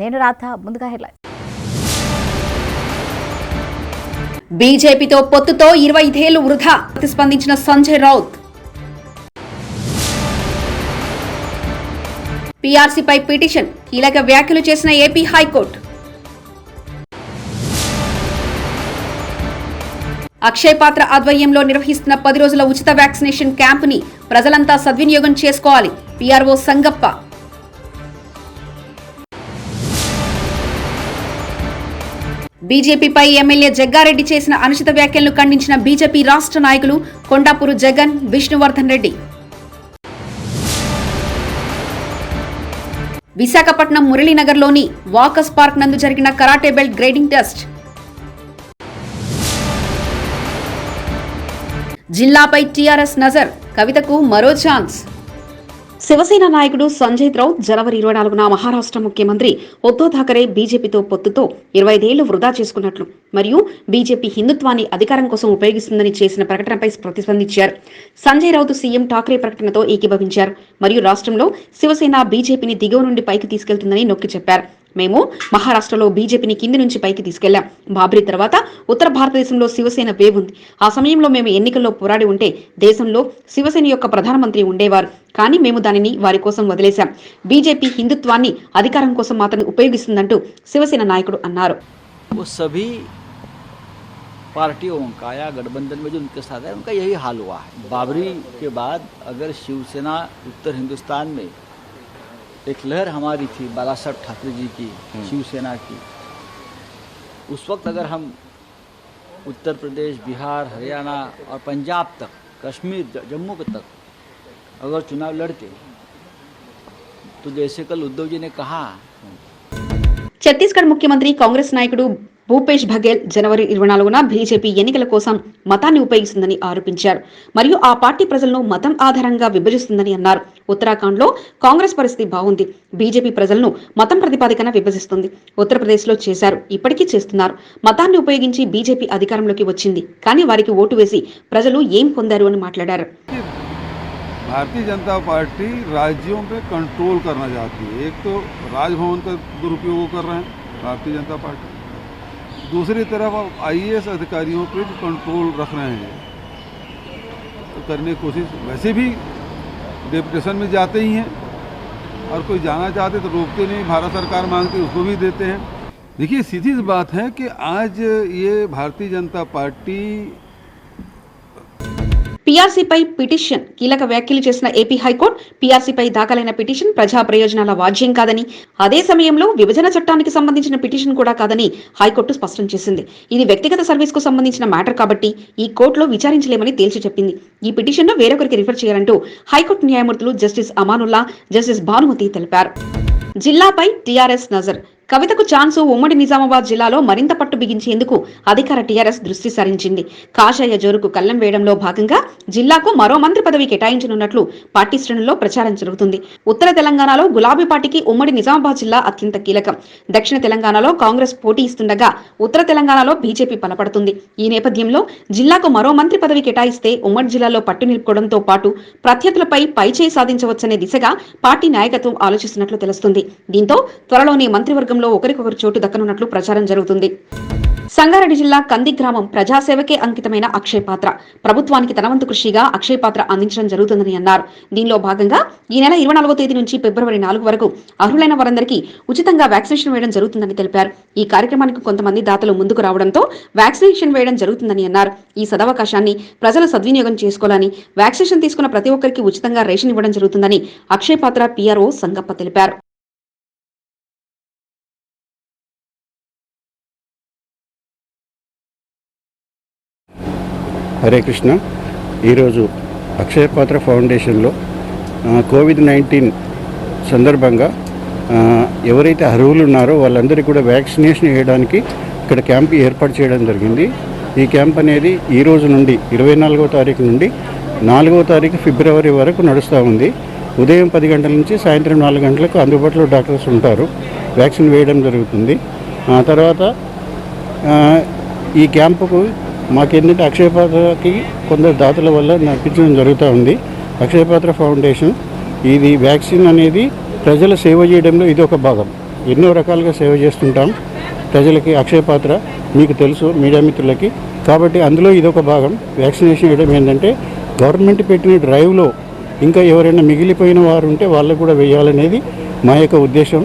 నేను రాధ. ముందుగా హెడ్లైన్. బీజేపీతో పొత్తుతో 25 ఏళ్లు వృధా ప్రతిస్పందించిన సంజయ్ రౌత్. పీఆర్సీపై పిటిషన్ కీలక వ్యాఖ్యలు చేసిన ఏపీ హైకోర్టు. అక్షయ్ పాత్ర ఆధ్వర్యంలో నిర్వహిస్తున్న 10 రోజుల ఉచిత వ్యాక్సినేషన్ క్యాంపుని ప్రజలంతా సద్వినియోగం చేసుకోవాలి. పీఆర్ఓ సంగప్ప. బీజేపీపై ఎమ్మెల్యే జగ్గారెడ్డి చేసిన అనుచిత వ్యాఖ్యలను ఖండించిన బీజేపీ రాష్ట్ర నాయకులు కొండాపూరు జగన్, విష్ణువర్ధన్ రెడ్డి. విశాఖపట్నం మురళీనగర్లోని వాకర్స్ పార్క్ నందు జరిగిన కరాటే బెల్ట్ గ్రేడింగ్ టెస్ట్. జిల్లాపై టీఆర్ఎస్ నజర్, కవితకు మరో ఛాన్స్. శివసేన నాయకుడు సంజయ్ రౌత్ జనవరి 24న మహారాష్ట్ర ముఖ్యమంత్రి ఉద్దవ్ ఠాకరే బీజేపీతో పొత్తుతో 25 ఏళ్లు వృధా చేసుకున్నట్లు మరియు బీజేపీ హిందుత్వాన్ని అధికారం కోసం ఉపయోగిస్తుందని చేసిన ప్రకటనపై ప్రతిస్పందించారు. సంజయ్ రౌత్ సీఎం ఠాకరే ప్రకటనతో ఏకీభవించారు మరియు రాష్ట్రంలో శివసేన బీజేపీని దిగువ నుండి పైకి తీసుకెళ్తుందని నొక్కి చెప్పారు. మేము మహారాష్ట్రలో బీజేపీని కింది నుంచి పైకి తీసుకెళ్లాం. బాబ్రీ తర్వాత ఉత్తర భారతదేశంలో శివసేన వేవ్ ఉంది. ఆ సమయంలో మేము ఎన్నికల్లో పోరాడి ఉంటే దేశంలో శివసేన యొక్క ప్రధానమంత్రి ఉండేవారు. కానీ మేము దానిని వారి కోసం వదిలేశాం. బీజేపీ హిందుత్వాన్ని అధికారం కోసం మాత్రమే ఉపయోగిస్తుందంటూ శివసేన నాయకుడు అన్నారు. पार्टियों का या गठबंधन में जो उनके साथ है उनका यही हाल हुआ है. बाबरी के बाद अगर शिवसेना उत्तर हिंदुस्तान में एक लहर हमारी थी बाला साहब ठाकरे जी की, शिवसेना की, उस वक्त अगर हम उत्तर प्रदेश, बिहार, हरियाणा और पंजाब तक, कश्मीर, जम्मू तक अगर चुनाव लड़ते तो जैसे कल उद्धव जी ने कहा. ఛత్తీస్గఢ్ ముఖ్యమంత్రి కాంగ్రెస్ నాయకుడు భూపేష్ బఘేల్ జనవరి 24న బీజేపీ ఎన్నికల కోసం మతాన్ని ఉపయోగిస్తుందని ఆరోపించారు మరియు ఆ పార్టీ ప్రజలను మతం ఆధారంగా విభజిస్తుందని అన్నారు. ఉత్తరాఖండ్లో కాంగ్రెస్ పరిస్థితి బాగుంది. బీజేపీ ప్రజలను మతం ప్రతిపాదికన విభజిస్తుంది. ఉత్తరప్రదేశ్లో చేశారు, ఇప్పటికీ చేస్తున్నారు. మతాన్ని ఉపయోగించి బీజేపీ అధికారంలోకి వచ్చింది, కానీ వారికి ఓటు వేసి ప్రజలు ఏం పొందారు అని మాట్లాడారు. भारतीय जनता पार्टी राज्यों पे कंट्रोल करना चाहती है. एक तो राजभवन का दुरुपयोग कर रहे हैं भारतीय जनता पार्टी, दूसरी तरफ अब IAS अधिकारियों पे भी कंट्रोल रख रहे हैं. तो करने की कोशिश, वैसे भी डेपुटेशन में जाते ही हैं और कोई जाना चाहते तो रोकते नहीं. भारत सरकार मांगती उसको भी देते हैं. देखिए सीधी सी बात है कि आज ये भारतीय जनता पार्टी పీఆర్సీపై పిటిషన్ కీలక వ్యాఖ్యలు చేసిన ఏపీ హైకోర్టు పీఆర్సీపై దాఖలైన పిటిషన్ ప్రజా ప్రయోజనాల వాజ్యం కాదని, అదే సమయంలో విభజన చట్టానికి సంబంధించిన పిటిషన్ కూడా కాదని హైకోర్టు స్పష్టం చేసింది. ఇది వ్యక్తిగత సర్వీస్ కు సంబంధించిన మ్యాటర్ కాబట్టి ఈ కోర్టులో విచారించలేమని తేల్చి చెప్పింది. ఈ పిటిషన్ను వేరొకరికి రిఫర్ చేయాలంటూ హైకోర్టు న్యాయమూర్తులు జస్టిస్ అమానుల్లా, జస్టిస్ భానుమతి తెలిపారు. జిల్లాపై టీఆర్ఎస్ నజర్, కవితకు ఛాన్సు. ఉమ్మడి నిజామాబాద్ జిల్లాలో మరింత పట్టు బిగించేందుకు అధికార టీఆర్ఎస్ దృష్టి సారించింది. కాషాయ జోరుకు కళ్లెం వేయడంలో భాగంగా జిల్లాకు మరో మంత్రి పదవి కేటాయించనున్నట్లు పార్టీ శ్రేణుల్లో ప్రచారం జరుగుతుంది. ఉత్తర తెలంగాణలో గులాబీ పార్టీకి ఉమ్మడి నిజామాబాద్ జిల్లా అత్యంత కీలకం. దక్షిణ తెలంగాణలో కాంగ్రెస్ పోటీ ఇస్తుండగా ఉత్తర తెలంగాణలో బీజేపీ బలపడుతుంది. ఈ నేపథ్యంలో జిల్లాకు మరో మంత్రి పదవి కేటాయిస్తే ఉమ్మడి జిల్లాలో పట్టు నిలుపుకోవడంతో పాటు ప్రత్యర్థులపై పైచేయి సాధించవచ్చనే దిశగా పార్టీ నాయకత్వం ఆలోచిస్తున్నట్లు తెలుస్తుంది. దీంతో త్వరలోనే మంత్రివర్గం ఒకరికొకరు చోటు దక్కనున్నట్లు ప్రచారం జరుగుతుంది. సంగారెడ్డి జిల్లా కంది గ్రామం ప్రజాసేవకే అంకితమైన అక్షయ్ పాత్ర ప్రభుత్వానికి తన వంతు కృషిగా అక్షయ్ పాత్ర అందించడం జరుగుతుందని అన్నారు. దీనిలో భాగంగా ఈ నెల 24వ తేదీ నుంచి ఫిబ్రవరి 4 వరకు అర్హులైన వారందరికీ ఉచితంగా వ్యాక్సినేషన్ వేయడం జరుగుతుందని తెలిపారు. ఈ కార్యక్రమానికి కొంతమంది దాతలు ముందుకు రావడంతో వ్యాక్సినేషన్ వేయడం జరుగుతుందని అన్నారు. ఈ సదవకాశాన్ని ప్రజలు సద్వినియోగం చేసుకోవాలని, వ్యాక్సినేషన్ తీసుకున్న ప్రతి ఒక్కరికి ఉచితంగా రేషన్ ఇవ్వడం జరుగుతుందని అక్షయ్ పాత్ర పీఆర్ఓ సంగప్ప తెలిపారు. హరే కృష్ణ. ఈరోజు అక్షయ పాత్ర ఫౌండేషన్లో కోవిడ్-19 సందర్భంగా ఎవరైతే అర్హులు ఉన్నారో వాళ్ళందరికీ కూడా వ్యాక్సినేషన్ వేయడానికి ఇక్కడ క్యాంప్ ఏర్పాటు చేయడం జరిగింది. ఈ క్యాంప్ అనేది ఈ రోజు నుండి 24వ తారీఖు నుండి 4వ తారీఖు ఫిబ్రవరి వరకు నడుస్తూ ఉంది. ఉదయం 10 గంటల నుంచి సాయంత్రం 4 గంటలకు అందుబాటులో డాక్టర్స్ ఉంటారు. వ్యాక్సిన్ వేయడం జరుగుతుంది. ఆ తర్వాత ఈ క్యాంపుకు మాకేంటంటే అక్షయ పాత్రకి కొందరు దాతల వల్ల నడిపించడం జరుగుతూ ఉంది. అక్షయ పాత్ర ఫౌండేషన్ ఇది వ్యాక్సిన్ అనేది ప్రజల సేవ చేయడంలో ఇది ఒక భాగం. ఎన్నో రకాలుగా సేవ చేస్తుంటాం ప్రజలకి. అక్షయ పాత్ర మీకు తెలుసు మీడియా మిత్రులకి, కాబట్టి అందులో ఇదొక భాగం. వ్యాక్సినేషన్ వేయడం ఏంటంటే గవర్నమెంట్ పెట్టిన డ్రైవ్లో ఇంకా ఎవరైనా మిగిలిపోయిన వారు ఉంటే వాళ్ళకు కూడా వేయాలనేది మా యొక్క ఉద్దేశం.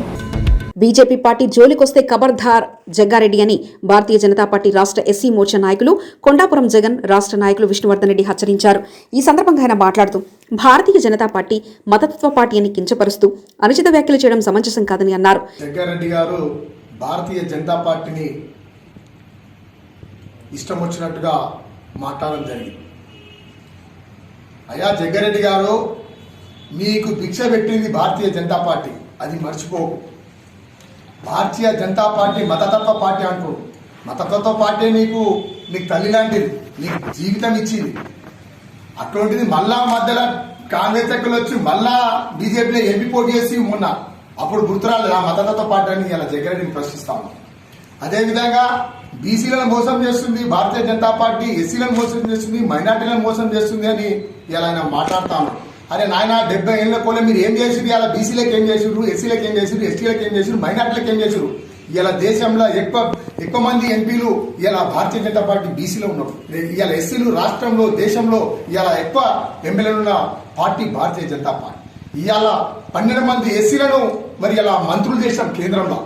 బీజేపీ పార్టీ జోలికొస్తే ఖబర్దార్ జగ్గారెడ్డి అని భారతీయ జనతా పార్టీ రాష్ట్ర ఎస్సీ మోర్చా నాయకులు కొండాపురం జగన్, రాష్ట్ర నాయకులు విష్ణువర్ధన్ రెడ్డి హెచ్చరించారు. ఈ సందర్భంగా ఆయన మాట్లాడుతూ భారతీయ జనతా పార్టీ మతతత్వ పార్టీ అని కించపరుస్తూ అనుచిత వ్యాఖ్యలు చేయడం సమంజసం కాదని అన్నారు. జగ్గారెడ్డి గారు భారతీయ జనతా పార్టీని ఇష్టం వచ్చినట్టుగా మాట్లాడడం జరిగింది. అయ్యా జగ్గారెడ్డి గారు, మీకు భిక్ష పెట్టింది భారతీయ జనతా పార్టీ, అది మర్చిపోకు. భారతీయ జనతా పార్టీ మతతత్వ పార్టీ అంటూ, మతతత్వ పార్టీ నీకు తల్లి లాంటిది, నీకు జీవితం ఇచ్చింది. అటువంటిది మళ్ళా మధ్యలో కాంగ్రెస్ ఎక్కలు వచ్చి మళ్ళా బీజేపీలో ఎంపీ పోటీ చేసి మొన్న అప్పుడు గుర్తురాలేదు ఆ మతతత్వ పార్టీ అని ఇలా జగ్గారెడ్డిని ప్రశ్నిస్తాము. అదేవిధంగా బీసీలను మోసం చేస్తుంది భారతీయ జనతా పార్టీ, ఎస్సీలను మోసం చేస్తుంది, మైనార్టీలను మోసం చేస్తుంది అని ఇలా ఆయన మాట్లాడతాను. అరే నాయన 70 ఏళ్ళ కోలే మీరు ఏం చేసిరు? ఇలా బీసీలకు ఏం చేసిరు, ఎస్సీలకు ఏం చేసిరు, ఎస్టీలకు ఏం చేసిరు, మైనార్టీలకు ఏం చేసిరు? ఇలా దేశంలో ఎక్కువ మంది ఎంపీలు ఇలా భారతీయ జనతా పార్టీ బీసీలో ఉన్నారు. ఇలా ఎస్సీలు రాష్ట్రంలో దేశంలో ఇలా ఎక్కువ ఎమ్మెల్యేలు ఉన్న పార్టీ భారతీయ జనతా పార్టీ. ఇవాళ 12 మంది ఎస్సీలను మరి ఇలా మంత్రులు చేశాం కేంద్రంలో.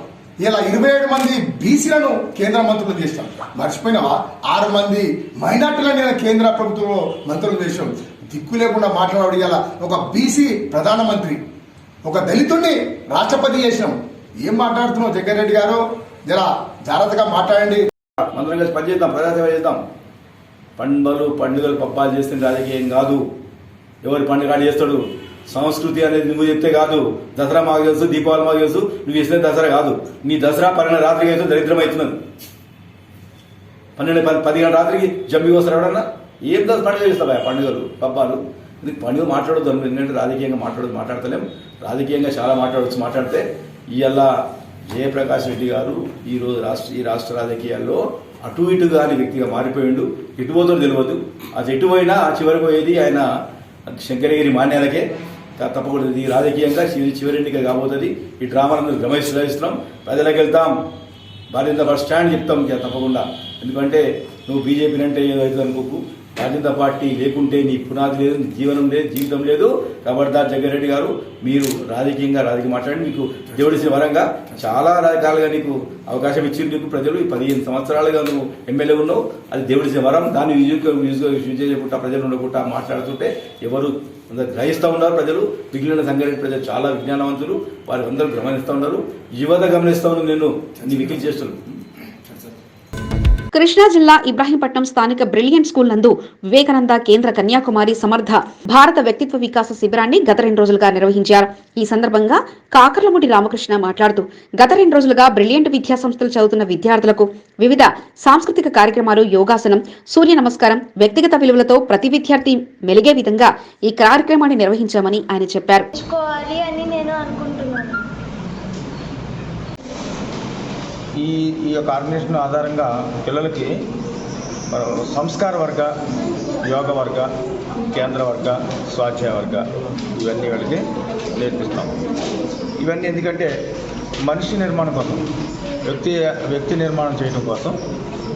ఇలా 27 మంది బీసీలను కేంద్ర మంత్రులు చేశాం. మర్చిపోయినావా? 6 మంది మైనార్టీలను కేంద్ర ప్రభుత్వంలో మంత్రులు చేశాం. దిక్కు లేకుండా మాట్లాడాడు. ఇలా ఒక బీసీ ప్రధానమంత్రి, ఒక దళితుడిని రాష్ట్రపతి చేసినాం. ఏం మాట్లాడుతున్నావు జగ్గారెడ్డి గారు? జరా జాగ్రత్తగా మాట్లాడండి. అందరం కలిసి పనిచేద్దాం, ప్రజాసేవ చేద్దాం. పండుగలు పబ్బాలు చేస్తే రాజకీయం కాదు. ఎవరి పండుగ చేస్తాడు? సంస్కృతి అనేది నువ్వు చెప్తే కాదు. దసరా మాకు తెలుసు, దీపావళి మాకు తెలుసు. నువ్వు చేస్తే దసరా కాదు. నీ దసరా 12 రాత్రికి అయితే దరిద్రం అవుతున్నది. 10 గంటల రాత్రికి జంబి వస్తారు ఎవడన్నా? ఏం పండుగ చేస్తావా? పండుగలు పబ్బాలు ఇది పండుగ మాట్లాడొద్దు. ఎందుకంటే రాజకీయంగా మాట్లాడతలేం. రాజకీయంగా చాలా మాట్లాడితే ఇవాళ జయప్రకాష్ రెడ్డి గారు ఈ రాష్ట్ర రాజకీయాల్లో అటు ఇటు కాని వ్యక్తిగా మారిపోయిండు. ఎటు పోతుందో తెలియదు. అది ఎటు పోయినా చివరికి పోయేది ఆయన శంకరగిరి మాన్యాలకే. తప్పకుండా ఇది రాజకీయంగా చివరింటిగా కాబోతుంది. ఈ డ్రామాలందరూ గమనిస్తున్నాం. ప్రజలకు వెళ్తాం, భారతీయ బస్ స్టాండ్ చెప్తాం తప్పకుండా. ఎందుకంటే నువ్వు బీజేపీ అంటే ఏదో అవుతుంది అనుకోకు. భారతీయ పార్టీ లేకుంటే నీ పునాది లేదు, నీ జీవనం లేదు, జీవితం లేదు. ఖబర్దార్ జగ్గారెడ్డి గారు, మీరు రాజకీయం మాట్లాడి మీకు దేవుడిసిన వరంగా చాలా రకాలుగా నీకు అవకాశం ఇచ్చింది. నీకు ప్రజలు 15 సంవత్సరాలుగా నువ్వు ఎమ్మెల్యే ఉన్నావు. అది దేవుడిసిన వరం. దాన్ని యూజ్ చేయకుండా ప్రజలు ఉండకుండా మాట్లాడుతుంటే ఎవరు గ్రహిస్తూ ఉన్నారు. ప్రజలు మిగిలిన సంగారెడ్డి ప్రజలు చాలా విజ్ఞానవంతులు. వారు అందరూ గమనిస్తూ ఉన్నారు. యువత గమనిస్తూ ఉన్నారు. నేను నీ వికిల్ చేస్తున్నాను. కృష్ణా జిల్లా ఇబ్రాహీంపట్నం స్థానిక బ్రిలియంట్ స్కూల్ నందు వివేకానంద కేంద్ర కన్యాకుమారి సమర్థ భారత వ్యక్తిత్వ వికాస శిబిరాన్ని గత 2 రోజులుగా నిర్వహించారు. ఈ సందర్భంగా కాకర్లముడి రామకృష్ణ మాట్లాడుతూ గత 2 రోజులుగా బ్రిలియంట్ విద్యా సంస్థలు చదువుతున్న విద్యార్థులకు వివిధ సాంస్కృతిక కార్యక్రమాలు, యోగాసనం, సూర్య నమస్కారం, వ్యక్తిగత విలువలతో ప్రతి విద్యార్థి మెలిగే విధంగా ఈ కార్యక్రమాన్ని నిర్వహించామని ఆయన చెప్పారు. ఈ యొక్క ఆర్గనైజేషన్ ఆధారంగా పిల్లలకి సంస్కార వర్గ, యోగ వర్గ, కేంద్ర వర్గ, స్వాధ్యాయ వర్గ ఇవన్నీ వాళ్ళకి నేర్పిస్తాం. ఇవన్నీ ఎందుకంటే మనిషి నిర్మాణం కోసం, వ్యక్తి నిర్మాణం చేయడం కోసం,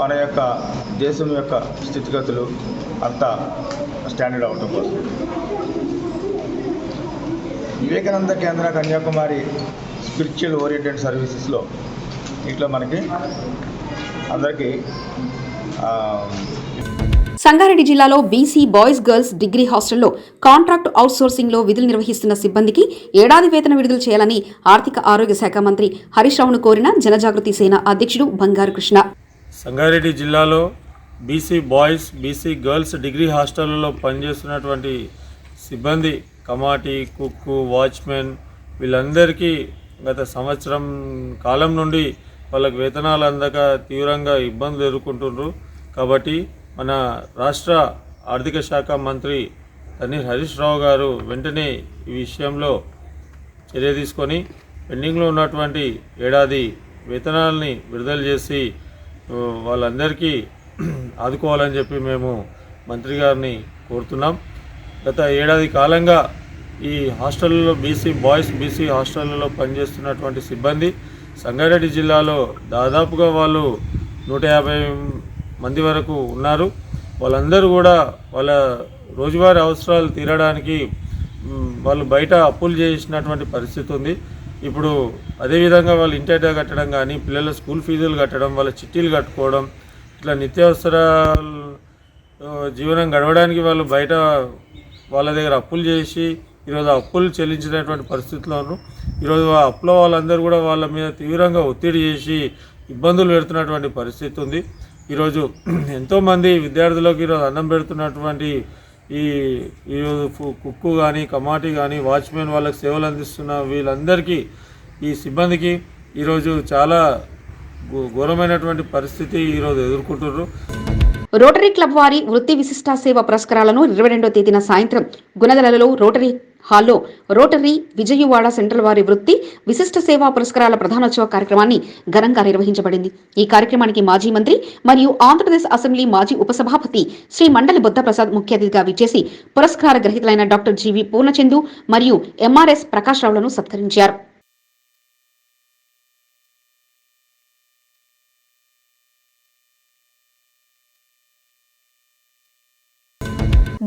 మన యొక్క దేశం యొక్క స్థితిగతులు అంతా స్టాండర్డ్ అవడం కోసం. వివేకానంద కేంద్ర కన్యాకుమారి స్పిరిచువల్ ఓరియంటెడ్ సర్వీసెస్లో ఇట్లా మనకి అందరికీ సంగారెడ్డి జిల్లాలో బీసీ బాయ్స్ గర్ల్స్ డిగ్రీ హాస్టల్లో కాంట్రాక్ట్ అవుట్సోర్సింగ్ లో విధులు నిర్వహిస్తున్న సిబ్బందికి ఏడాది వేతన విడుదల చేయాలని ఆర్థిక ఆరోగ్య శాఖ మంత్రి హరీష్ రావును కోరిన జనజాగృతి సేన అధ్యక్షుడు బంగారు కృష్ణ. సంగారెడ్డి జిల్లాలో BC boys, BC girls degree హాస్టళ్లలో పనిచేస్తున్నటువంటి సిబ్బంది, కమాటీ, కుక్కు, వాచ్మెన్ వీళ్ళందరికీ గత సంవత్సరం కాలం నుండి వాళ్ళకు వేతనాలు అందక తీవ్రంగా ఇబ్బందులు ఎదుర్కొంటున్నారు. కాబట్టి మన రాష్ట్ర ఆర్థిక శాఖ మంత్రి తన్నీర్ హరీష్ రావు గారు వెంటనే ఈ విషయంలో చర్య తీసుకొని పెండింగ్లో ఉన్నటువంటి ఏడాది వేతనాలని విడుదల చేసి వాళ్ళందరికీ ఆదుకోవాలని చెప్పి మేము మంత్రి గారిని కోరుతున్నాం. గత ఏడాది కాలంగా ఈ హాస్టల్లో బీసీ బాయ్స్, బీసీ హాస్టళ్లలో పనిచేస్తున్నటువంటి సిబ్బంది సంగారెడ్డి జిల్లాలో దాదాపుగా వాళ్ళు 150 మంది వరకు ఉన్నారు. వాళ్ళందరూ కూడా వాళ్ళ రోజువారీ అవసరాలు తీరడానికి వాళ్ళు బయట అప్పులు చేసినటువంటి పరిస్థితి ఉంది. ఇప్పుడు అదేవిధంగా వాళ్ళు ఇంటి కట్టడం కానీ, పిల్లల స్కూల్ ఫీజులు కట్టడం, వాళ్ళ చిట్టీలు కట్టుకోవడం, ఇట్లా నిత్యావసరాలు జీవనం గడవడానికి వాళ్ళు బయట వాళ్ళ దగ్గర అప్పులు చేసి ఈరోజు అప్పులు చెల్లించినటువంటి పరిస్థితుల్లోనూ ఈరోజు ఆ అప్పుల వాళ్ళందరూ కూడా వాళ్ళ మీద తీవ్రంగా ఒత్తిడి చేసి ఇబ్బందులు పెడుతున్నటువంటి పరిస్థితి ఉంది. ఈరోజు ఎంతోమంది విద్యార్థులకు ఈరోజు అన్నం పెడుతున్నటువంటి ఈరోజు కుక్కు కానీ, కమాటీ కానీ, వాచ్మెన్ వాళ్ళకి సేవలు అందిస్తున్న వీళ్ళందరికీ, ఈ సిబ్బందికి ఈరోజు చాలా ఘోరమైనటువంటి పరిస్థితి ఈరోజు ఎదుర్కొంటున్నారు. రోటరీ క్లబ్ వారి వృత్తి విశిష్ట సేవ పురస్కారాలను 22వ తేదీన సాయంత్రం గుణదలలో రోటరీ హాల్లో రోటరీ విజయవాడ సెంట్రల్ వారి వృత్తి విశిష్ట సేవా పురస్కారాల ప్రధానోత్సవ కార్యక్రమాన్ని ఘనంగా నిర్వహించబడింది. ఈ కార్యక్రమానికి మాజీ మంత్రి మరియు ఆంధ్రప్రదేశ్ అసెంబ్లీ మాజీ ఉపసభాపతి శ్రీ మండలి బుద్ధప్రసాద్ ముఖ్య అతిథిగా విచ్చేసి పురస్కార గ్రహీతలైన డాక్టర్ జీవి పూర్ణచందు మరియు ఎంఆర్ఎస్ ప్రకాష్ రావులను సత్కరించారు.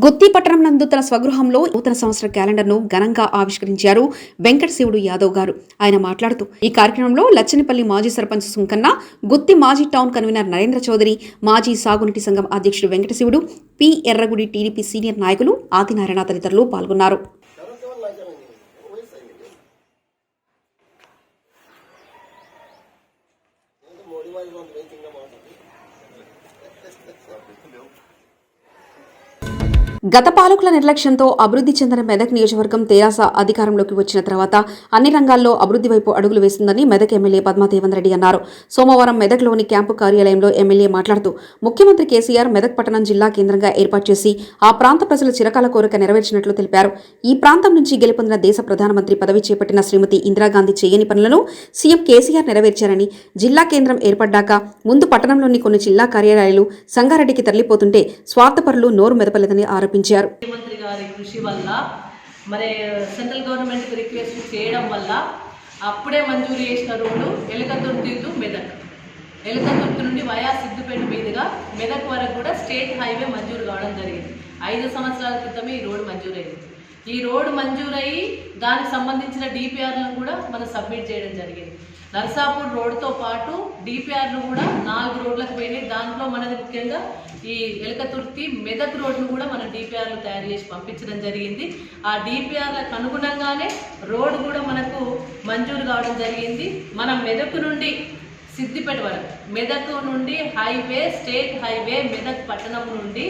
గుత్తి పట్టణం నందు తన స్వగృహంలో నూతన సంవత్సర క్యాలెండర్ను ఘనంగా ఆవిష్కరించారు వెంకట శివుడు యాదవ్ గారు. ఆయన మాట్లాడుతూ ఈ కార్యక్రమంలో లచ్చనిపల్లి మాజీ సర్పంచ్ సుంకన్న, గుత్తి మాజీ టౌన్ కన్వీనర్ నరేంద్ర చౌదరి, మాజీ సాగునీటి సంఘం అధ్యక్షుడు వెంకట శివుడు, పి ఎర్రగుడి టీడీపీ సీనియర్ నాయకులు ఆదినారాయణ తదితరులు పాల్గొన్నారు. గత పాలకుల నిర్లక్ష్యంతో అభివృద్ధి చెందిన మెదక్ నియోజకవర్గం తెరాస అధికారంలోకి వచ్చిన తర్వాత అన్ని రంగాల్లో అభివృద్ధి వైపు అడుగులు వేస్తుందని మెదక్ ఎమ్మెల్యే పద్మాదేవన్ రెడ్డి అన్నారు. సోమవారం మెదక్లోని క్యాంపు కార్యాలయంలో ఎమ్మెల్యే మాట్లాడుతూ ముఖ్యమంత్రి కేసీఆర్ మెదక్ పట్టణం జిల్లా కేంద్రంగా ఏర్పాటు చేసి ఆ ప్రాంత ప్రజల చిరకాల కోరిక నెరవేర్చినట్లు తెలిపారు. ఈ ప్రాంతం నుంచి గెలుపొందిన దేశ ప్రధానమంత్రి పదవి చేపట్టిన శ్రీమతి ఇందిరాగాంధీ చేయని పనులను సీఎం కేసీఆర్ నెరవేర్చారని, జిల్లా కేంద్రం ఏర్పడ్డాక ముందు పట్టణంలోని కొన్ని జిల్లా కార్యాలయాలు సంగారెడ్డికి తరలిపోతుంటే స్వార్థపరులు నోరు మెదపలేదని ఆరోపించారు. ముఖ్యమంత్రి గారి కృషి వల్ల మరి సెంట్రల్ గవర్నమెంట్ రిక్వెస్ట్ చేయడం వల్ల అప్పుడే మంజూరు చేసిన రోడ్డు ఎలకతుర్తి టు మెదక్, ఎలకతుర్తి నుండి వయా సిద్దిపేట మీదుగా మెదక్ వరకు కూడా స్టేట్ హైవే మంజూరు కావడం జరిగింది. 5 సంవత్సరాల క్రితమే ఈ రోడ్డు మంజూరైంది. ఈ రోడ్డు మంజూరయ్యి దానికి సంబంధించిన డిపిఆర్లను కూడా మనం సబ్మిట్ చేయడం జరిగింది. నర్సాపూర్ రోడ్డుతో పాటు డిపిఆర్లు కూడా 4 రోడ్లకు పోయినాయి. దాంట్లో మనది ముఖ్యంగా ఈ ఎలకతుర్తి మెదక్ రోడ్డును కూడా మనం డిపిఆర్లు తయారు చేసి పంపించడం జరిగింది. ఆ డిపిఆర్లకు అనుగుణంగానే రోడ్డు కూడా మనకు మంజూరు కావడం జరిగింది. మనం మెదక్ నుండి సిద్దిపేట వరకు, మెదక్ నుండి హైవే స్టేట్ హైవే మెదక్ పట్టణం నుండి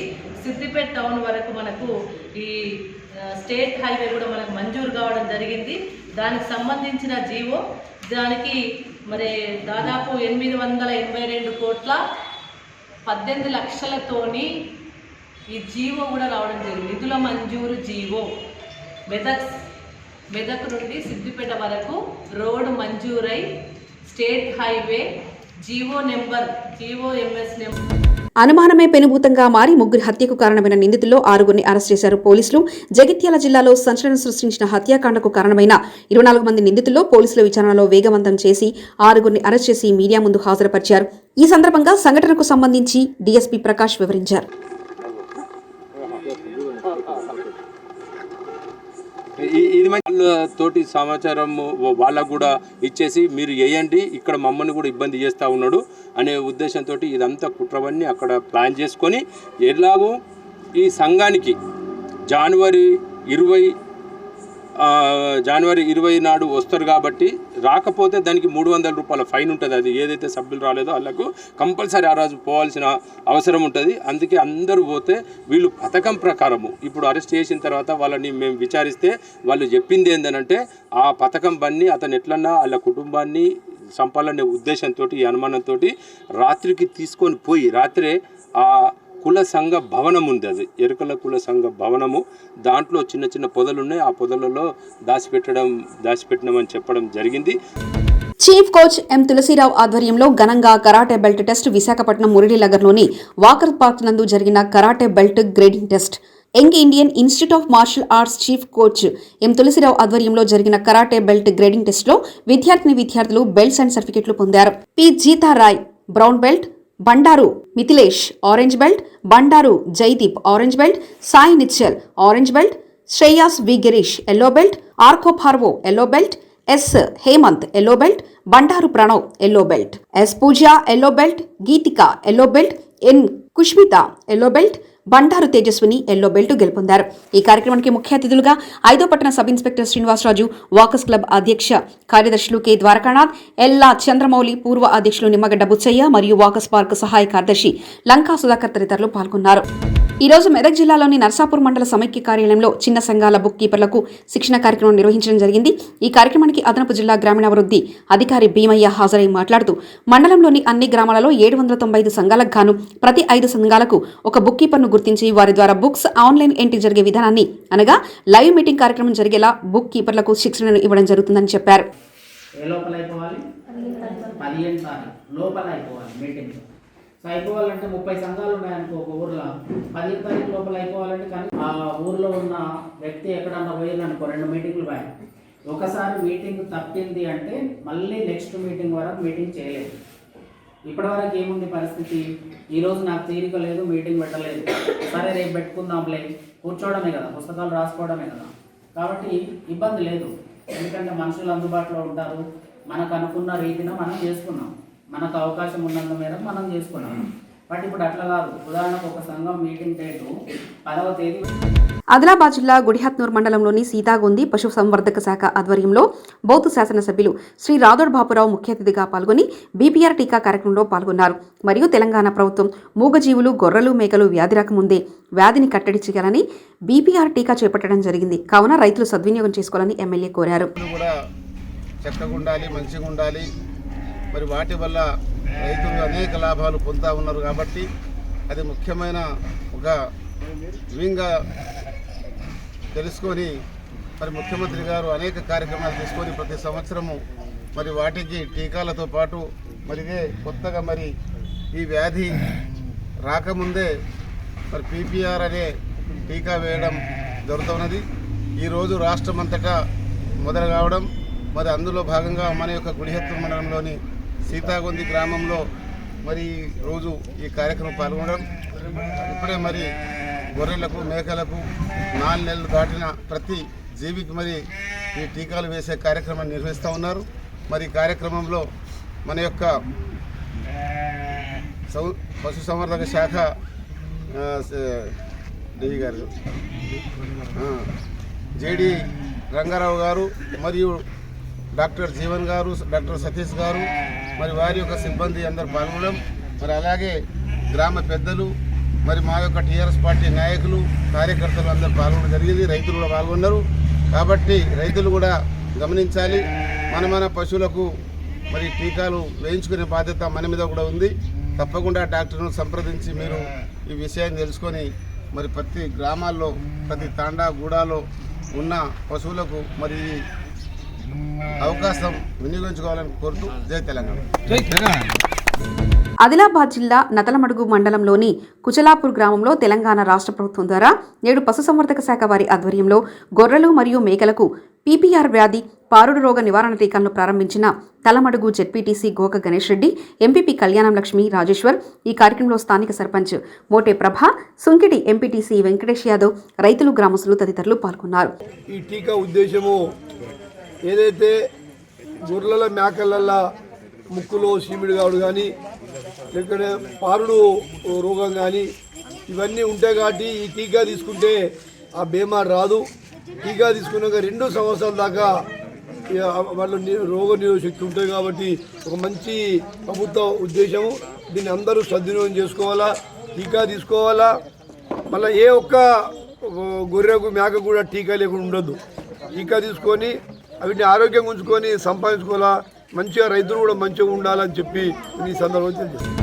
సిద్దిపేట టౌన్ వరకు మనకు ఈ స్టేట్ హైవే కూడా మనకు మంజూరు కావడం జరిగింది. దానికి సంబంధించిన జీవో దానికి మరి దాదాపు 882 కోట్ల 18 లక్షలతోని ఈ జీవో కూడా రావడం జరిగింది. నిధుల మంజూరు జీవో మెదక్ నుండి సిద్దిపేట వరకు రోడ్డు మంజూరై స్టేట్ హైవే జీవోఎంఎస్ నెంబర్ అనుమానమే పెనుభూతంగా మారి 3 హత్యకు కారణమైన నిందితుల్లో 6గురిని అరెస్ట్ చేశారు పోలీసులు. జగిత్యాల జిల్లాలో సంచలనం సృష్టించిన హత్యాకాండకు కారణమైన 24 మంది నిందితుల్లో పోలీసుల విచారణలో వేగవంతం చేసి 6గురిని అరెస్ట్ చేసి మీడియా ముందు హాజరుపరిచారు. ఈ సందర్భంగా సంఘటనకు సంబంధించి డీఎస్పీ ప్రకాష్ వివరించారు. ఇది తోటి సమాచారం వాళ్ళకు కూడా ఇచ్చేసి మీరు వేయండి, ఇక్కడ మమ్మల్ని కూడా ఇబ్బంది చేస్తూ ఉన్నాడు అనే ఉద్దేశంతో ఇదంతా కుట్రవన్నీ అక్కడ ప్లాన్ చేసుకొని ఎలాగో ఈ సంఘానికి జనవరి 20 నాడు వస్తారు కాబట్టి రాకపోతే దానికి 300 రూపాయల ఫైన్ ఉంటుంది. అది ఏదైతే సభ్యులు రాలేదో వాళ్ళకు కంపల్సరీ ఆ రోజు పోవాల్సిన అవసరం ఉంటుంది. అందుకే అందరూ పోతే వీళ్ళు పథకం ప్రకారము ఇప్పుడు అరెస్ట్ చేసిన తర్వాత వాళ్ళని మేము విచారిస్తే వాళ్ళు చెప్పింది ఏంటంటే ఆ పథకం బన్ని అతను ఎట్లన్నా వాళ్ళ కుటుంబాన్ని చంపాలనే ఉద్దేశంతో ఈ అనుమానంతో రాత్రికి తీసుకొని పోయి రాత్రే ఆ కుల సంఘ భవనం ఉంది, అది ఎరుకల కుల సంఘ భవనము. దాంట్లో చిన్న చిన్న పొదలు ఉన్నాయి, ఆ పొదలలో దాచిపెట్టినామని చెప్పడం జరిగింది. చీఫ్ కోచ్ ఎం తులసిరావు ఆధ్వర్యంలో ఘనంగా కరాటే బెల్ట్ టెస్ట్ విశాఖపట్నం మురళీనగర్లోని వాకర్ పార్క్ నందు జరిగిన karate belt grading test. Young Indian institute of martial arts chief coach M Tulasirao ఆధ్వర్యంలో జరిగిన కరాటే బెల్ట్ గ్రేడింగ్ టెస్ట్లో విద్యార్థులు బెల్ట్స్ అండ్ సర్టిఫికెట్లు పొందారు. P Jeetharai brown belt, Bandaru Mithilesh orange belt, Bandaru Jaideep orange belt, Sai Nischal orange belt, Shreyas V Girish yellow belt, Arko Bharvo yellow belt, S Hemanth yellow belt, Bandaru Pranav yellow belt, S Pooja yellow belt, Geethika yellow belt, N Kushmitha yellow belt, Bandaru Tejaswini yellow belt గెలుపొందారు. ఈ కార్యక్రమానికి ముఖ్య అతిథులుగా 5వ పట్టణ sub inspector Srinivasaraju, walkers club అధ్యక్ష కార్యదర్శులు K Dwarakanath, ఎల్లా చంద్రమౌళి, పూర్వ అధ్యక్షులు నిమ్మగడ్డ బుచ్చయ్య మరియు వాకర్స్ పార్క్ సహాయ కార్యదర్శి లంకా సుధాకర్ తదితరులు పాల్గొన్నారు. ఈ రోజు మెదక్ జిల్లాలోని నర్సాపూర్ మండల సమైక్య కార్యాలయంలో చిన్న సంఘాల బుక్ కీపర్లకు శిక్షణ కార్యక్రమం నిర్వహించడం జరిగింది. ఈ కార్యక్రమానికి అదనపు జిల్లా గ్రామీణాభివృద్ధి అధికారి భీమయ్య హాజరై మాట్లాడుతూ మండలంలోని అన్ని గ్రామాలలో 795 సంఘాలకు గాను ప్రతి 5 సంఘాలకు ఒక బుక్ కీపర్ను గుర్తించి వారి ద్వారా బుక్స్ ఆన్లైన్ ఎంట్రీ జరిగే విధానాన్ని అనగా లైవ్ మీటింగ్ కార్యక్రమం జరిగేలా బుక్ కీపర్లకు శిక్షణను ఇవ్వడం జరుగుతుందని చెప్పారు. సో అయిపోవాలంటే 30 సంఘాలు ఉన్నాయనుకో ఒక ఊర్లో, 15 తారీఖు లోపల అయిపోవాలంటే కానీ ఆ ఊర్లో ఉన్న వ్యక్తి ఎక్కడన్నా పోయిందనుకో 2 మీటింగ్లు పోయి ఒకసారి మీటింగ్ తప్పింది అంటే మళ్ళీ నెక్స్ట్ మీటింగ్ వరకు మీటింగ్ చేయలేదు. ఇప్పటివరకు ఏముంది పరిస్థితి, ఈరోజు నాకు తీరిక లేదు, మీటింగ్ పెట్టలేదు, సరే రేపు పెట్టుకుందాంలే, కూర్చోవడమే కదా, పుస్తకాలు రాసుకోవడమే కదా, కాబట్టి ఇబ్బంది లేదు. ఎందుకంటే మనుషులు అందుబాటులో ఉంటారు, మనకు అనుకున్న రీతిన మనం చేసుకున్నాం, మనకు అవకాశం ఉన్నంత మేరకు మనం చేసుకున్నాం. బట్ ఇప్పుడు అట్లా కాదు. ఉదాహరణకు ఒక సంఘం మీటింగ్ డేటు 10వ తేదీ. ఆదిలాబాద్ జిల్లా గుడిహత్నూర్ మండలంలోని సీతాగొంది పశు సంవర్ధక శాఖ ఆధ్వర్యంలో బౌద్ధ శాసనసభ్యులు శ్రీ రాథోడ్ బాపురావు ముఖ్య అతిథిగా పాల్గొని బీపీఆర్ టీకా కార్యక్రమంలో పాల్గొన్నారు. మరియు తెలంగాణ ప్రభుత్వం మూగజీవులు, గొర్రెలు, మేకలు వ్యాధి రాకముందే వ్యాధిని కట్టడి చేయాలని బీపీఆర్ టీకా చేపట్టడం జరిగింది. కావున రైతులు సద్వినియోగం చేసుకోవాలని ఎమ్మెల్యే కోరారు. మరి వాటి వల్ల రైతులు అనేక లాభాలు పొందుతూ ఉన్నారు కాబట్టి అది ముఖ్యమైన ఒక వింగా తెలుసుకొని మరి ముఖ్యమంత్రి గారు అనేక కార్యక్రమాలు తీసుకొని ప్రతి సంవత్సరము మరి వాటికి టీకాలతో పాటు మరి ఇదే కొత్తగా మరి ఈ వ్యాధి రాకముందే మరి పీపీఆర్ అనే టీకా వేయడం జరుగుతున్నది. ఈరోజు రాష్ట్రమంతటా మొదలు కావడం, మరి అందులో భాగంగా మన యొక్క గుడిహత్తూరు మండలంలోని సీతాగొంది గ్రామంలో మరి రోజు ఈ కార్యక్రమం పాల్గొనడం. ఇప్పుడే మరి గొర్రెలకు, మేకలకు 4 నెలలు దాటిన ప్రతి జీవికి మరి ఈ టీకాలు వేసే కార్యక్రమాన్ని నిర్వహిస్తూ ఉన్నారు. మరి ఈ కార్యక్రమంలో మన యొక్క పశుసంవర్ధక శాఖ డిఈ గారు జేడి రంగారావు గారు మరియు డాక్టర్ జీవన్ గారు, డాక్టర్ సతీష్ గారు, మరి వారి యొక్క సిబ్బంది అందరూ పాల్గొనడం, మరి అలాగే గ్రామ పెద్దలు, మరి మా యొక్క టీఆర్ఎస్ పార్టీ నాయకులు, కార్యకర్తలు అందరూ పాల్గొనడం జరిగింది. రైతులు కూడా పాల్గొన్నారు. కాబట్టి రైతులు కూడా గమనించాలి, మన పశువులకు మరి టీకాలు వేయించుకునే బాధ్యత మన మీద కూడా ఉంది. తప్పకుండా డాక్టర్ను సంప్రదించి మీరు ఈ విషయాన్ని తెలుసుకొని మరి ప్రతి గ్రామాల్లో, ప్రతి తాండా గూడాలో ఉన్న పశువులకు మరి అవకాశం వినియోగించుకోవాలని కోరుతూ జై తెలంగాణ. ఆదిలాబాద్ జిల్లా నతలమడుగు మండలంలోని కుచలాపూర్ గ్రామంలో తెలంగాణ రాష్ట్ర ప్రభుత్వం ద్వారా నేడు పశుసంవర్ధక శాఖ వారి ఆధ్వర్యంలో గొర్రెలు మరియు మేకలకు పీపీఆర్ వ్యాధి పారుడు రోగ నివారణ టీకాలను ప్రారంభించిన తలమడుగు జెడ్పీటీసీ గోక గణేష్ రెడ్డి, ఎంపీపీ కళ్యాణం లక్ష్మి రాజేశ్వర్, ఈ కార్యక్రమంలో స్థానిక సర్పంచ్ మోటే ప్రభ, సుంకిడి ఎంపీటీసీ వెంకటేష్ యాదవ్, రైతులు, గ్రామస్తులు తదితరులు పాల్గొన్నారు. ఈ టీకా ఉద్దేశము ఏదైతే గొర్రెల, మేకల ముక్కులో సీమిడి కావడు కానీ, లేకపోతే పారుడు రోగం కానీ ఇవన్నీ ఉంటాయి. కాబట్టి ఈ టీకా తీసుకుంటే ఆ బీమార్ రాదు. టీకా తీసుకున్నాక 2 సంవత్సరాల దాకా వాళ్ళు రోగ నిరోధక శక్తి ఉంటుంది. కాబట్టి ఒక మంచి ప్రభుత్వ ఉద్దేశము. దీన్ని అందరూ సద్వినియోగం చేసుకోవాలా, టీకా తీసుకోవాలా. మళ్ళీ ఏ ఒక్క గొర్రెకు, మేక కూడా టీకా లేకుండా ఉండొద్దు. టీకా తీసుకొని వీటిని ఆరోగ్యంగా ఉంచుకొని సంపాదించుకోవాలా. మంచిగా రైతులు కూడా మంచిగా ఉండాలని చెప్పి ఈ సందర్భంగా తెలియజేస్తాను.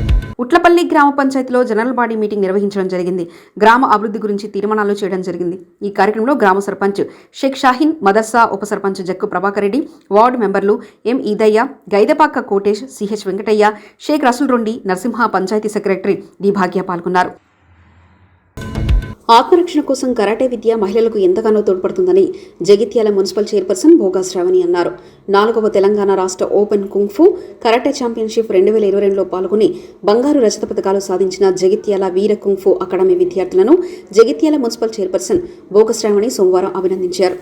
ఉట్లపల్లి గ్రామ పంచాయతీలో జనరల్ బాడీ మీటింగ్ నిర్వహించడం జరిగింది. గ్రామ అభివృద్ధి గురించి తీర్మానాలు చేయడం జరిగింది. ఈ కార్యక్రమంలో గ్రామ సర్పంచ్ షేక్ షాహీన్, మదర్సా ఉప సర్పంచ్ జక్కు ప్రభాకర్ రెడ్డి, వార్డు మెంబర్లు M Eedaiah, Gaidapaka Kotesh, CH Venkataiah, Sheikh Rasool Rondi, Narasimha, panchayat secretary D Bhagya పాల్గొన్నారు. ఆత్మరక్షణ కోసం కరాటే విద్య మహిళలకు ఎంతగానో తోడ్పడుతుందని జగిత్యాల మున్సిపల్ చైర్పర్సన్ భోగా శ్రావణి అన్నారు. 4వ తెలంగాణ రాష్ట్ర ఓపెన్ కుంగ్ఫు కరాటే ఛాంపియన్షిప్ 2022లో పాల్గొని బంగారు రజత పతకాలు సాధించిన జగిత్యాల వీర కుంగ్ఫు అకాడమీ విద్యార్థులను జగిత్యాల మున్సిపల్ చైర్పర్సన్ భోగా శ్రావణి సోమవారం అభినందించారు.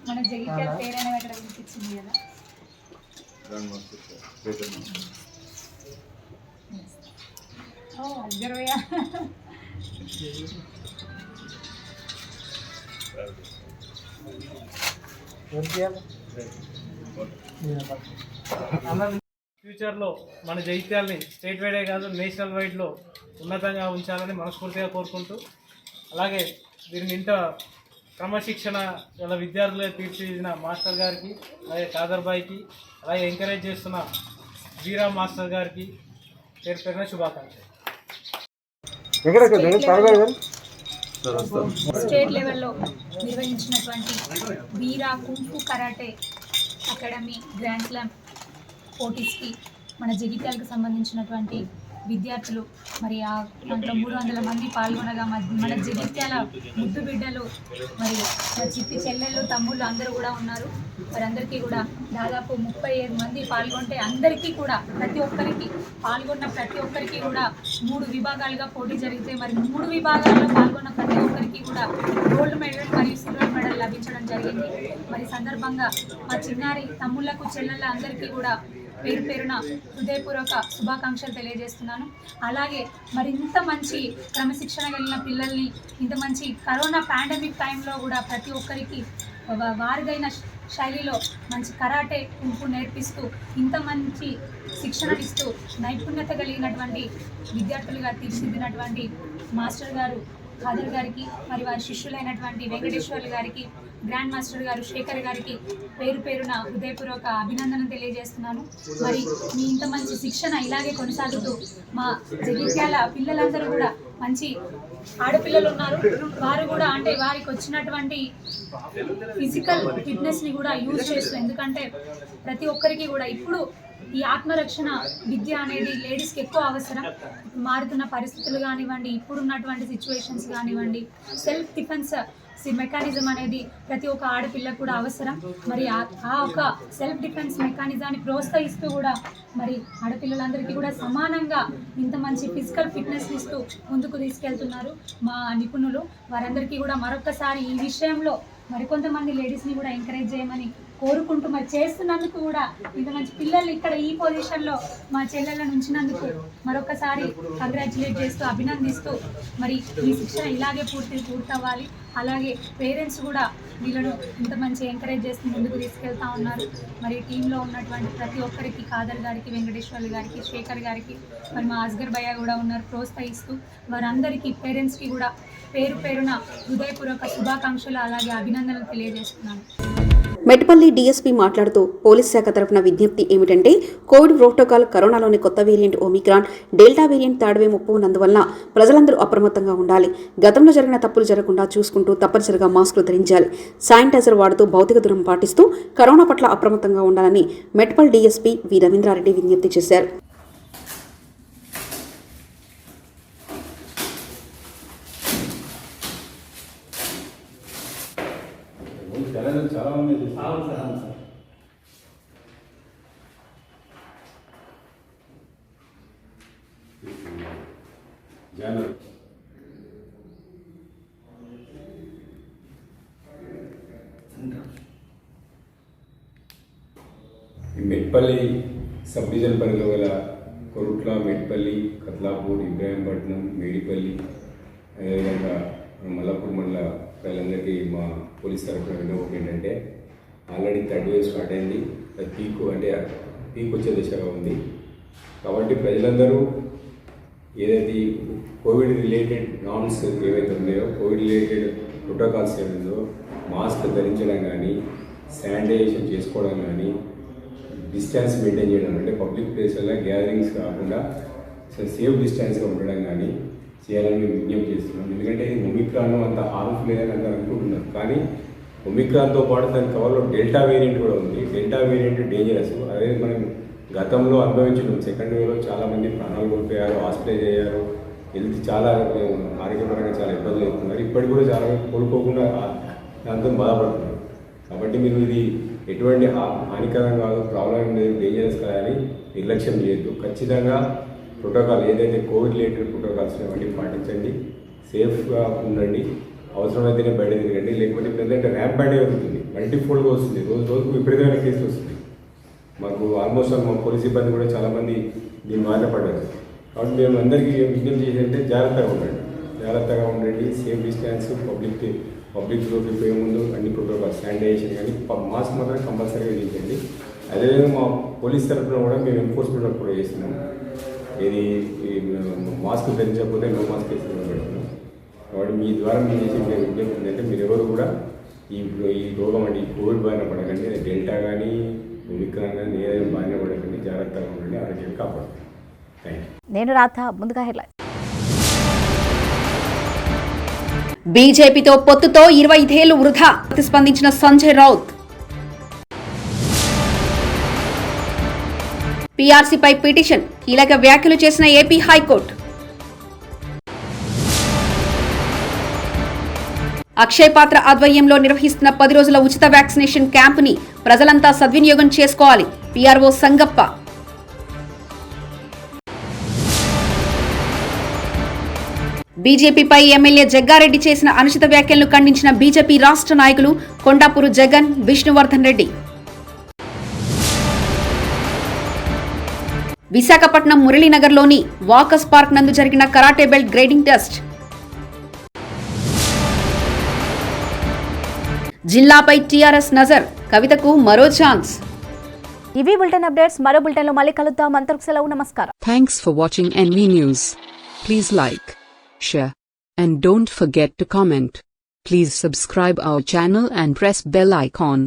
మన జగిత్యాల పేరైనా అక్కడ వినిపించింది కదా. అబ్జర్వయ్యా ఫ్యూచర్లో మన జగిత్యాలని స్టేట్ వైడే కాదు నేషనల్ వైడ్లో ఉన్నతంగా ఉంచాలని మనస్ఫూర్తిగా కోరుకుంటూ, అలాగే దీన్ని ఇంత క్రమశిక్షణ గల విద్యార్థులుగా తీర్చిదిద్దిన మాస్టర్ గారికి, అలాగే కాదర్ బాయ్కి, అలాగే ఎంకరేజ్ చేస్తున్న వీరా మాస్టర్ గారికి పేరు పేరున శుభాకాంక్షలు. స్టేట్ లెవెల్లో నిర్వహించినటువంటి Veera kung fu karate academy grand slam పోటీస్కి మన జగిత్యాలకు సంబంధించినటువంటి విద్యార్థులు మరి దాంట్లో 300 మంది పాల్గొనగా మన జగిత్యాల ముద్దు బిడ్డలు మరి చిట్టి చెల్లెళ్ళు తమ్ముళ్ళు అందరూ కూడా ఉన్నారు. వారందరికీ కూడా దాదాపు 35 మంది పాల్గొంటే అందరికీ కూడా ప్రతి ఒక్కరికి పాల్గొన్న ప్రతి ఒక్కరికి కూడా 3 విభాగాలుగా పోటీ జరిగితే మరి 3 విభాగాల్లో పాల్గొన్న ప్రతి ఒక్కరికి కూడా గోల్డ్ మెడల్ మరియు సిల్వర్ మెడల్ లభించడం జరిగింది. మరి సందర్భంగా మా చిన్నారి తమ్ముళ్లకు చెల్లెళ్ళ అందరికీ కూడా పేరు పేరున హృదయపూర్వక శుభాకాంక్షలు తెలియజేస్తున్నాను. అలాగే మరి ఇంత మంచి క్రమశిక్షణ కలిగిన పిల్లల్ని ఇంత మంచి కరోనా పాండమిక్ టైంలో కూడా ప్రతి ఒక్కరికి వారిదైన శైలిలో మంచి కరాటే కుంఫు నేర్పిస్తూ ఇంత మంచి శిక్షణ ఇస్తూ నైపుణ్యత కలిగినటువంటి విద్యార్థులుగా తీర్చిదిద్దినటువంటి మాస్టర్ గారు ఖాదర్ గారికి, మరి వారి శిష్యులైనటువంటి వెంకటేశ్వర్లు గారికి, గ్రాండ్ మాస్టర్ గారు శేఖర్ గారికి పేరు పేరున హృదయపూర్వక అభినందనలు తెలియజేస్తున్నాను. మరి మీ ఇంత మంచి శిక్షణ ఇలాగే కొనసాగుతూ మా జగిత్యాల పిల్లలందరూ కూడా మంచి ఆడపిల్లలు ఉన్నారు, వారు కూడా అంటే వారికి వచ్చినటువంటి ఫిజికల్ ఫిట్నెస్ని కూడా యూజ్ చేస్తూ, ఎందుకంటే ప్రతి ఒక్కరికి కూడా ఇప్పుడు ఈ ఆత్మరక్షణ విద్య అనేది లేడీస్కి ఎక్కువ అవసరం. మారుతున్న పరిస్థితులు కానివ్వండి, ఇప్పుడున్నటువంటి సిచ్యువేషన్స్ కానివ్వండి, సెల్ఫ్ డిఫెన్స్ మెకానిజం అనేది ప్రతి ఒక్క ఆడపిల్లకు కూడా అవసరం. మరి ఆ ఒక సెల్ఫ్ డిఫెన్స్ మెకానిజాన్ని ప్రోత్సహిస్తూ కూడా మరి ఆడపిల్లలందరికీ కూడా సమానంగా ఇంత మంచి ఫిజికల్ ఫిట్నెస్ ఇస్తూ ముందుకు తీసుకెళ్తున్నారు మా నిపుణులు. వారందరికీ కూడా మరొకసారి ఈ విషయంలో మరికొంతమంది లేడీస్ని కూడా ఎంకరేజ్ చేయమని కోరుకుంటూ, మరి చేస్తున్నందుకు కూడా ఇంత మంచి పిల్లలు ఇక్కడ ఈ పొజిషన్లో మా చెల్లెలను ఉంచినందుకు మరొకసారి కంగ్రాచులేట్ చేస్తూ అభినందిస్తూ, మరి ఈ శిక్షణ ఇలాగే పూర్తవ్వాలి. అలాగే పేరెంట్స్ కూడా వీళ్ళను ఇంత మంచి ఎంకరేజ్ చేస్తూ ముందుకు తీసుకెళ్తా ఉన్నారు. మరి టీంలో ఉన్నటువంటి ప్రతి ఒక్కరికి, ఖాదర్ గారికి, వెంకటేశ్వర్లు గారికి, శేఖర్ గారికి, మరి మా అస్గర్ భయ్య కూడా ఉన్నారు ప్రోత్సహిస్తూ, వారందరికీ పేరెంట్స్కి కూడా పేరు పేరున హృదయపూర్వక శుభాకాంక్షలు అలాగే అభినందనలు తెలియజేస్తున్నాను. మెట్పల్లి డీఎస్పీ మాట్లాడుతూ పోలీస్ శాఖ తరఫున విజ్ఞప్తి ఏమిటంటే కోవిడ్ ప్రోటోకాల్, కరోనాలోని కొత్త variant Omicron, delta variant third wave ముప్పు ఉన్నందువలన ప్రజలందరూ అప్రమత్తంగా ఉండాలి. గతంలో జరిగిన తప్పులు జరగకుండా చూసుకుంటూ తప్పనిసరిగా మాస్కులు ధరించాలి. శానిటైజర్ వాడుతూ భౌతిక దూరం పాటిస్తూ కరోనా పట్ల అప్రమత్తంగా ఉండాలని మెట్పల్ డీఎస్పీ వి రవీంద్రారెడ్డి విజ్ఞప్తి చేశారు. చాలా మంది మెట్పల్లి సబ్ డివిజన్ పరిధిలో గల కొరుట్ల, మెట్పల్లి, కత్లాపూర్, ఇబ్రాహీంపట్నం, మేడిపల్లి, అదేవిధంగా మల్లాపూర్ మండల ప్రజలందరికీ మా పోలీస్ తరఫున విన్నపం ఏంటంటే ఆల్రెడీ థర్డ్ వేవ్ స్టార్ట్ అయింది. పీక్ వచ్చే దిశగా ఉంది. కాబట్టి ప్రజలందరూ ఏదైతే కోవిడ్ రిలేటెడ్ నార్మ్స్ ఏవైతే ఉన్నాయో, కోవిడ్ రిలేటెడ్ ప్రోటోకాల్స్ ఏమైందో మాస్క్ ధరించడం కానీ, శానిటైజేషన్ చేసుకోవడం కానీ, డిస్టెన్స్ మెయింటైన్ చేయడం, అంటే పబ్లిక్ ప్లేస్లలో గ్యాదరింగ్స్ కాకుండా సేఫ్ డిస్టెన్స్గా ఉండడం కానీ చేయాలని మేము విజ్ఞప్తి చేస్తున్నాం. ఎందుకంటే ఒమిక్రాన్ అంత హార్మ్ఫుల్ లేదని అందరూ అనుకుంటున్నారు, కానీ ఒమిక్రాన్తో పాటు దాని కవర్లో డెల్టా వేరియంట్ కూడా ఉంది. Delta variant dangerous. అదే మనం గతంలో అనుభవించడం సెకండ్ వేవ్లో చాలామంది ప్రాణాలు కోల్పోయారు, హాస్పిటలైజ్ అయ్యారు, హెల్త్ చాలా ఆరోగ్యపరంగా చాలా ఇబ్బందులు అవుతున్నారు. ఇప్పటికి కూడా చాలా కోలుకోకుండా దాంతో బాధపడుతున్నారు. కాబట్టి మీరు ఇది ఎటువంటి హానికరం కాదు, ప్రాబ్లం లేదు, డేంజరస్ కాదని నిర్లక్ష్యం చేయొద్దు. ఖచ్చితంగా ప్రోటోకాల్ ఏదైతే కోవిడ్ రిలేటెడ్ ప్రోటోకాల్స్ అవన్నీ పాటించండి, సేఫ్గా ఉండండి, అవసరమైతేనే బయట తిరగండి. లేకపోతే ప్రజెంట్ ర్యాంప్ అవుతుంది, మల్టీఫోల్డ్గా వస్తుంది, రోజుకు విపరీతమైన కేసులు వస్తుంది. మాకు ఆల్మోస్ట్ మా పోలీస్ సిబ్బంది కూడా చాలామంది దీన్ని బాధపడ్డారు. కాబట్టి మేము అందరికీ విజ్ఞప్తి చేసేంటే జాగ్రత్తగా ఉండండి, సేఫ్ డిస్టెన్స్, పబ్లిక్లోకి పోయే ముందు అన్ని ప్రోటోకాల్ శానిటైజేషన్ కానీ మాస్క్ మాత్రం కంపల్సరీగా విధించండి. అదేవిధంగా మా పోలీస్ తరఫున కూడా మేము ఎన్ఫోర్స్మెంట్ కూడా చేస్తున్నాము. ఇది మాస్క్ ధరించకపోతే నో మాస్క్ కేసులు పెడుతున్నాం. కాబట్టి మీ ద్వారా మేము చేసే విజ్ఞప్తి ఏంటంటే మీరు ఎవరు కూడా ఈ రోగం అంటే ఈ కోవిడ్ బారిన పడకండి. అది డెల్టా కానీ ఒమిక్రాన్ కానీ ఏదైనా బారిన పడకండి, జాగ్రత్తగా ఉండండి, ఆరోగ్యాన్ని కాపాడండి. Thank you. నేను రాధ. ముందుగా హెడ్లైన్. బీజేపీతో పొత్తుతో 25 ఏళ్లు వృధా ప్రతిస్పందించిన సంజయ్ రౌత్. పీఆర్సీపై పిటిషన్, కీలక వ్యాఖ్యలు చేసిన ఏపీ హైకోర్టు. అక్షయ్ పాత్ర ఆధ్వర్యంలో నిర్వహిస్తున్న 10 రోజుల ఉచిత వ్యాక్సినేషన్ క్యాంపుని ప్రజలంతా సద్వినియోగం చేసుకోవాలి, పీఆర్ఓ సంగప్ప. బీజేపీపై ఎమ్మెల్యే జగ్గారెడ్డి చేసిన అనుచిత వ్యాఖ్యలను ఖండించిన బీజేపీ రాష్ట్ర నాయకులు కొండాపూరు జగన్, విష్ణువర్ధన్ రెడ్డి. విశాఖపట్నం మురళీనగర్లోని వాకర్స్ పార్క్ నందు జరిగిన కరాటే బెల్ట్ గ్రేడింగ్ టెస్ట్. జిల్లాపై టీఆర్ఎస్ నజర్, కవితకు మరో ఛాన్స్. ఇవి బులెటిన్ అప్డేట్స్. మరో బులెటిన్లో మళ్ళీ కలుద్దాం. అంతవరకు సెలవు. నమస్కారం. Thanks for watching NV News. Please like, share, and don't forget to comment. Please subscribe our channel and press bell icon.